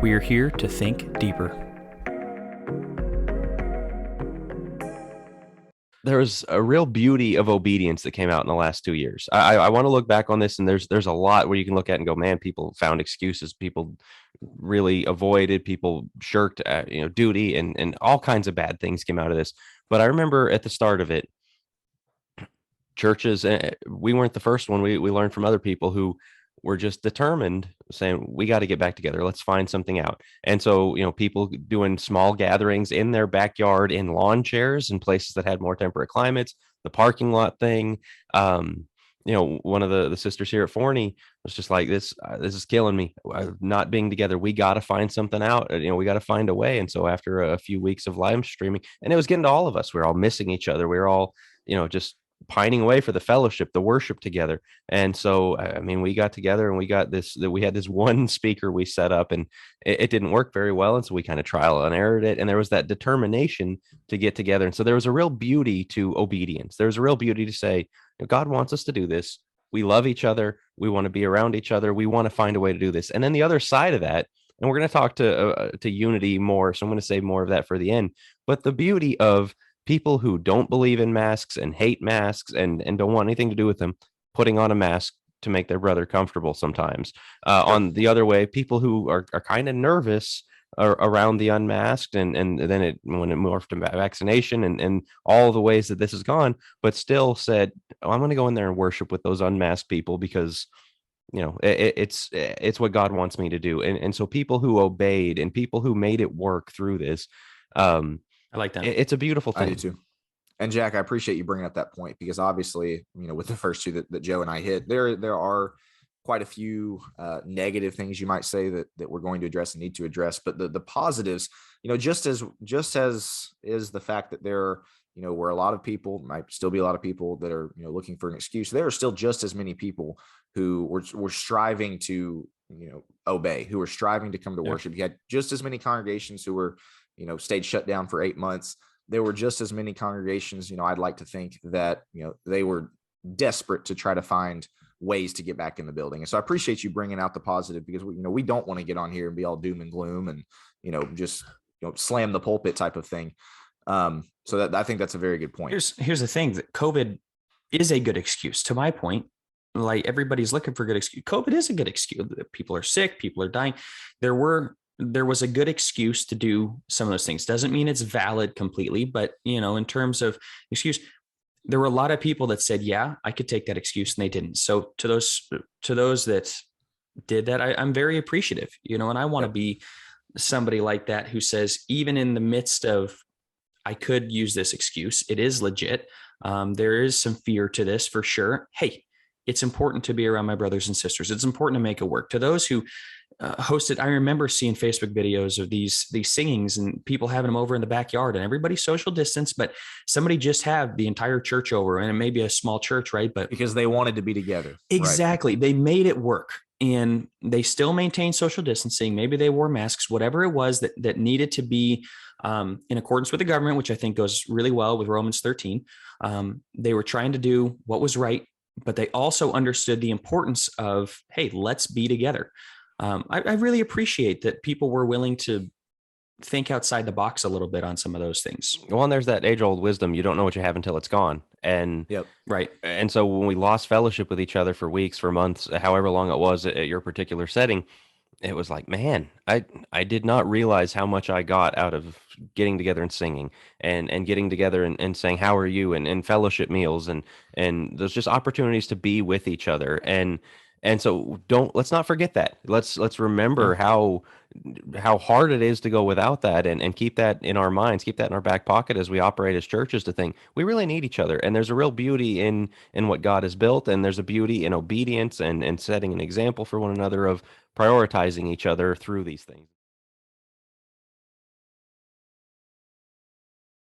We are here to think deeper. There was a real beauty of obedience that came out in the last 2 years. I want to look back on this, and there's a lot where you can look at and go, man, people found excuses, people really avoided, people shirked, duty, and all kinds of bad things came out of this. But I remember at the start of it, churches, we weren't the first one. We learned from other people who were just determined, saying we got to get back together, let's find something out. And so people doing small gatherings in their backyard in lawn chairs in places that had more temperate climates, the parking lot thing. One of the sisters here at Forney was just like, this is killing me, not being together. We got to find something out. We got to find a way. And so after a few weeks of live streaming, and it was getting to all of us, we were all missing each other, we were all just pining away for the fellowship, the worship together. And so, I mean, we got together and we had this one speaker we set up, and it didn't work very well. And so we kind of trial and errored it. And there was that determination to get together. And so there was a real beauty to obedience. There was a real beauty to say, God wants us to do this. We love each other. We want to be around each other. We want to find a way to do this. And then the other side of that, and we're going to talk to unity more, so I'm going to say more of that for the end. But the beauty of people who don't believe in masks and hate masks and don't want anything to do with them putting on a mask to make their brother comfortable sometimes. On the other way, people who are kind of nervous around the unmasked, and then when it morphed to vaccination and all the ways that this has gone, but still said, I'm going to go in there and worship with those unmasked people because it's what God wants me to do. And so people who obeyed and people who made it work through this, I like that. it's a beautiful thing. I do too. And Jack, I appreciate you bringing up that point, because obviously, with the first two that Joe and I hit, there are quite a few negative things you might say that we're going to address and need to address. But the positives, just as is the fact that there where a lot of people, might still be a lot of people that are looking for an excuse, there are still just as many people who were striving to obey, who were striving to come to worship. You had just as many congregations who were stayed shut down for 8 months. There were just as many congregations, I'd like to think that, they were desperate to try to find ways to get back in the building. And so I appreciate you bringing out the positive, because we don't want to get on here and be all doom and gloom and, just, slam the pulpit type of thing. So that, I think that's a very good point. Here's the thing, that COVID is a good excuse. To my point, like, everybody's looking for a good excuse. COVID is a good excuse. People are sick, people are dying. There was a good excuse to do some of those things. Doesn't mean it's valid completely, but in terms of excuse, there were a lot of people that said, yeah, I could take that excuse, and they didn't. So to those that did that, I'm very appreciative, and I want to be somebody like that who says, even in the midst of, I could use this excuse, it is legit. There is some fear to this for sure. Hey, it's important to be around my brothers and sisters. It's important to make it work. To those who hosted, I remember seeing Facebook videos of these singings and people having them over in the backyard, and everybody social distance, but somebody just have the entire church over, and it may be a small church, right? But because they wanted to be together. Exactly. Right. They made it work, and they still maintained social distancing. Maybe they wore masks, whatever it was that needed to be in accordance with the government, which I think goes really well with Romans 13. They were trying to do what was right, but they also understood the importance of, hey, let's be together. I really appreciate that people were willing to think outside the box a little bit on some of those things. Well, and there's that age-old wisdom: you don't know what you have until it's gone. And right. And so when we lost fellowship with each other for weeks, for months, however long it was at your particular setting, it was like, man, I did not realize how much I got out of getting together and singing and getting together and saying, how are you? And fellowship meals and there's just opportunities to be with each other. And so let's not forget that. Let's remember how hard it is to go without that, and keep that in our minds, keep that in our back pocket as we operate as churches, to think we really need each other. And there's a real beauty in what God has built, and there's a beauty in obedience and setting an example for one another of prioritizing each other through these things.